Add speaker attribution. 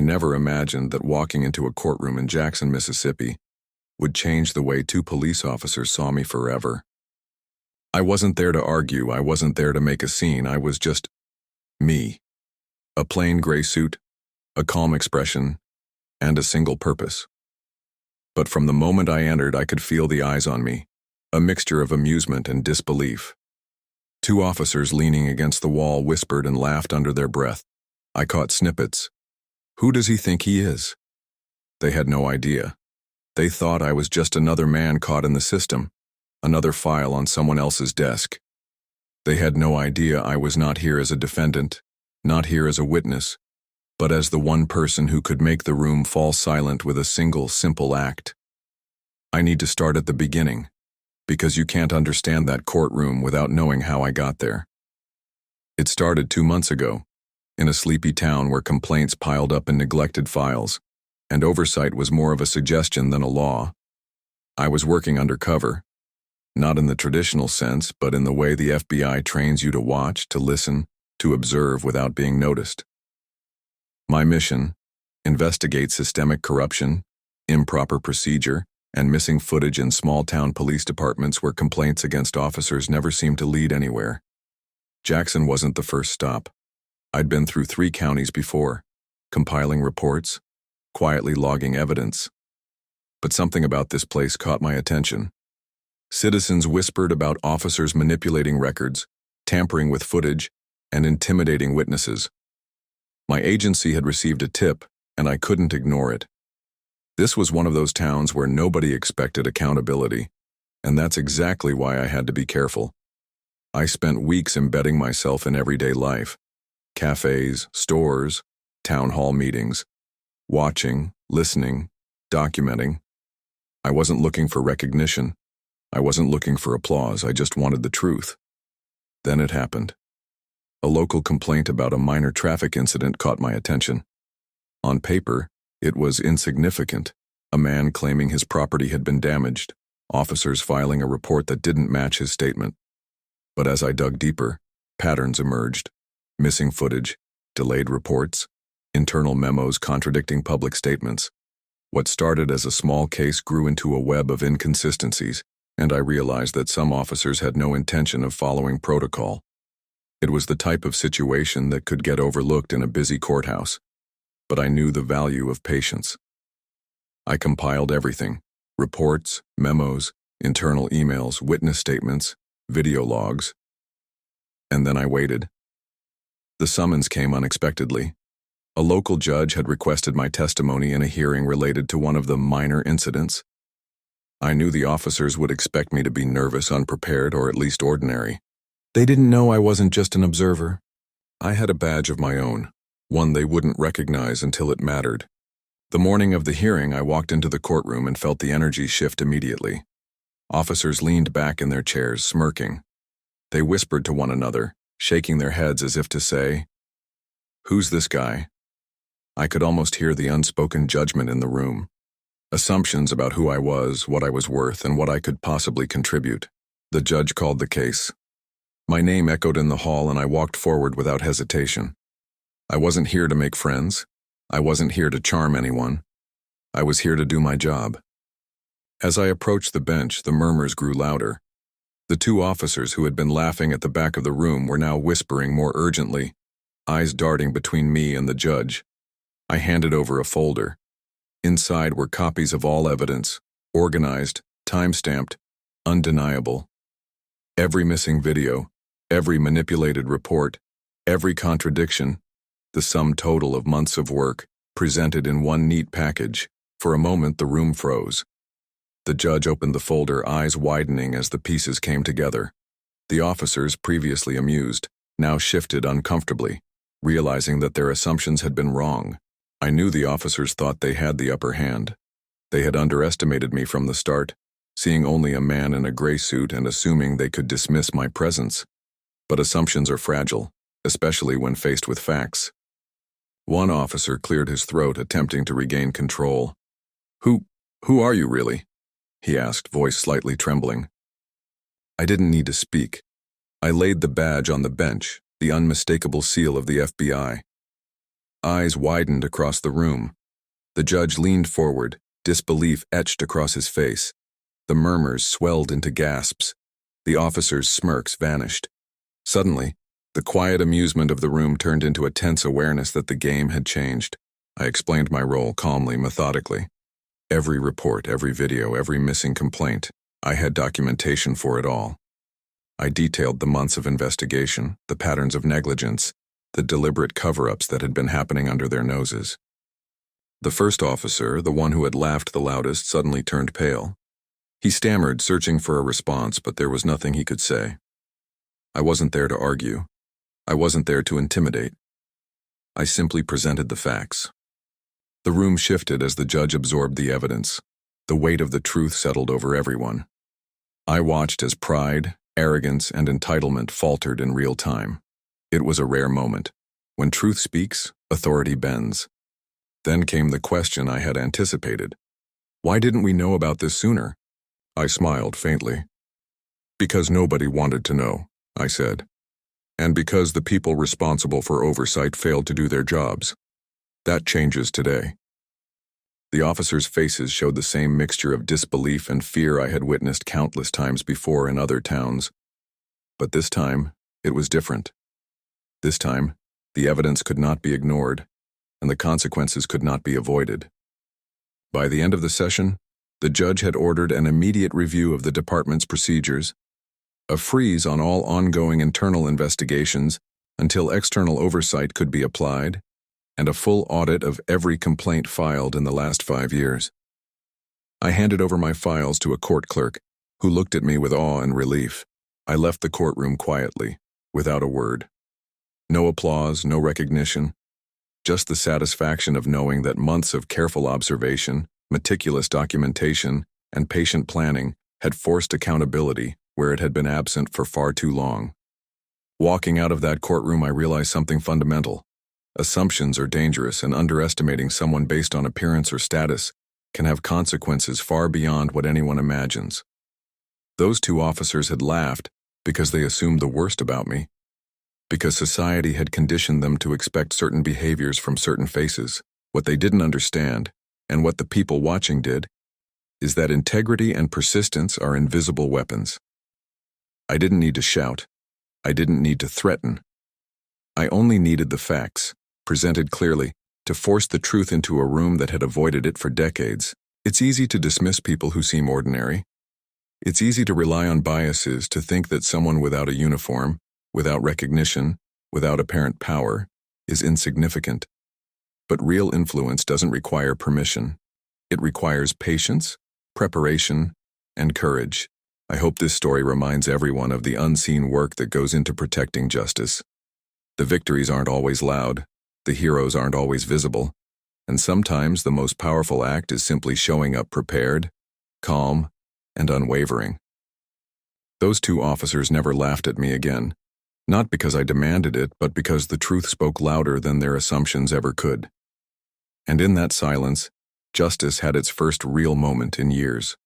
Speaker 1: never imagined that walking into a courtroom in Jackson, Mississippi, would change the way two police officers saw me forever. I wasn't there to argue, I wasn't there to make a scene, I was just me. A plain gray suit, a calm expression, and a single purpose. But from the moment I entered, I could feel the eyes on me, a mixture of amusement and disbelief. Two officers leaning against the wall whispered and laughed under their breath. I caught snippets. Who does he think he is? They had no idea. They thought I was just another man caught in the system, another file on someone else's desk. They had no idea I was not here as a defendant, not here as a witness, but as the one person who could make the room fall silent with a single, simple act. I need to start at the beginning, because you can't understand that courtroom without knowing how I got there. It started 2 months ago, in a sleepy town where complaints piled up in neglected files, and oversight was more of a suggestion than a law. I was working undercover, not in the traditional sense, but in the way the FBI trains you to watch, to listen, to observe without being noticed. My mission: investigate systemic corruption, improper procedure, and missing footage in small-town police departments where complaints against officers never seemed to lead anywhere. Jackson wasn't the first stop. I'd been through 3 counties before, compiling reports, quietly logging evidence. But something about this place caught my attention. Citizens whispered about officers manipulating records, tampering with footage, and intimidating witnesses. My agency had received a tip, and I couldn't ignore it. This was one of those towns where nobody expected accountability, and that's exactly why I had to be careful. I spent weeks embedding myself in everyday life: cafes, stores, town hall meetings, watching, listening, documenting. I wasn't looking for recognition. I wasn't looking for applause. I just wanted the truth. Then it happened. A local complaint about a minor traffic incident caught my attention. On paper, it was insignificant. A man claiming his property had been damaged, officers filing a report that didn't match his statement. But as I dug deeper, patterns emerged: missing footage, delayed reports, internal memos contradicting public statements. What started as a small case grew into a web of inconsistencies, and I realized that some officers had no intention of following protocol. It was the type of situation that could get overlooked in a busy courthouse, but I knew the value of patience. I compiled everything: reports, memos, internal emails, witness statements, video logs. And then I waited. The summons came unexpectedly. A local judge had requested my testimony in a hearing related to one of the minor incidents. I knew the officers would expect me to be nervous, unprepared, or at least ordinary. They didn't know I wasn't just an observer. I had a badge of my own, one they wouldn't recognize until it mattered. The morning of the hearing, I walked into the courtroom and felt the energy shift immediately. Officers leaned back in their chairs, smirking. They whispered to one another, shaking their heads as if to say, "Who's this guy?" I could almost hear the unspoken judgment in the room. Assumptions about who I was, what I was worth, and what I could possibly contribute. The judge called the case. My name echoed in the hall, and I walked forward without hesitation. I wasn't here to make friends. I wasn't here to charm anyone. I was here to do my job. As I approached the bench, the murmurs grew louder. The 2 officers who had been laughing at the back of the room were now whispering more urgently, eyes darting between me and the judge. I handed over a folder. Inside were copies of all evidence, organized, time-stamped, undeniable. Every missing video, every manipulated report, every contradiction, the sum total of months of work, presented in one neat package. For a moment, the room froze. The judge opened the folder, eyes widening as the pieces came together. The officers, previously amused, now shifted uncomfortably, realizing that their assumptions had been wrong. I knew the officers thought they had the upper hand. They had underestimated me from the start, seeing only a man in a gray suit and assuming they could dismiss my presence. But assumptions are fragile, especially when faced with facts. One officer cleared his throat, attempting to regain control. Who are you really?" he asked, voice slightly trembling. I didn't need to speak. I laid the badge on the bench, the unmistakable seal of the FBI. eyes widened across the room. The judge leaned forward, disbelief etched across his face. The murmurs swelled into gasps. The officers' smirks vanished. Suddenly, the quiet amusement of the room turned into a tense awareness that the game had changed. I explained my role calmly, methodically. Every report, every video, every missing complaint, I had documentation for it all. I detailed the months of investigation, the patterns of negligence, the deliberate cover-ups that had been happening under their noses. The first officer, the one who had laughed the loudest, suddenly turned pale. He stammered, searching for a response, but there was nothing he could say. I wasn't there to argue. I wasn't there to intimidate. I simply presented the facts. The room shifted as the judge absorbed the evidence. The weight of the truth settled over everyone. I watched as pride, arrogance, and entitlement faltered in real time. It was a rare moment. When truth speaks, authority bends. Then came the question I had anticipated. Why didn't we know about this sooner? I smiled faintly. Because nobody wanted to know, I said. And because the people responsible for oversight failed to do their jobs. That changes today. The officers' faces showed the same mixture of disbelief and fear I had witnessed countless times before in other towns. But this time, it was different. This time, the evidence could not be ignored, and the consequences could not be avoided. By the end of the session, the judge had ordered an immediate review of the department's procedures, a freeze on all ongoing internal investigations until external oversight could be applied, and a full audit of every complaint filed in the last 5 years. I handed over my files to a court clerk, who looked at me with awe and relief. I left the courtroom quietly, without a word. No applause, no recognition, just the satisfaction of knowing that months of careful observation, meticulous documentation, and patient planning had forced accountability where it had been absent for far too long. Walking out of that courtroom, I realized something fundamental. Assumptions are dangerous, and underestimating someone based on appearance or status can have consequences far beyond what anyone imagines. Those two officers had laughed because they assumed the worst about me, because society had conditioned them to expect certain behaviors from certain faces. What they didn't understand, and what the people watching did, is that integrity and persistence are invisible weapons. I didn't need to shout. I didn't need to threaten. I only needed the facts, presented clearly, to force the truth into a room that had avoided it for decades. It's easy to dismiss people who seem ordinary. It's easy to rely on biases, to think that someone without a uniform, without recognition, without apparent power, is insignificant. But real influence doesn't require permission. It requires patience, preparation, and courage. I hope this story reminds everyone of the unseen work that goes into protecting justice. The victories aren't always loud, the heroes aren't always visible, and sometimes the most powerful act is simply showing up prepared, calm, and unwavering. Those two officers never laughed at me again, not because I demanded it, but because the truth spoke louder than their assumptions ever could. And in that silence, justice had its first real moment in years.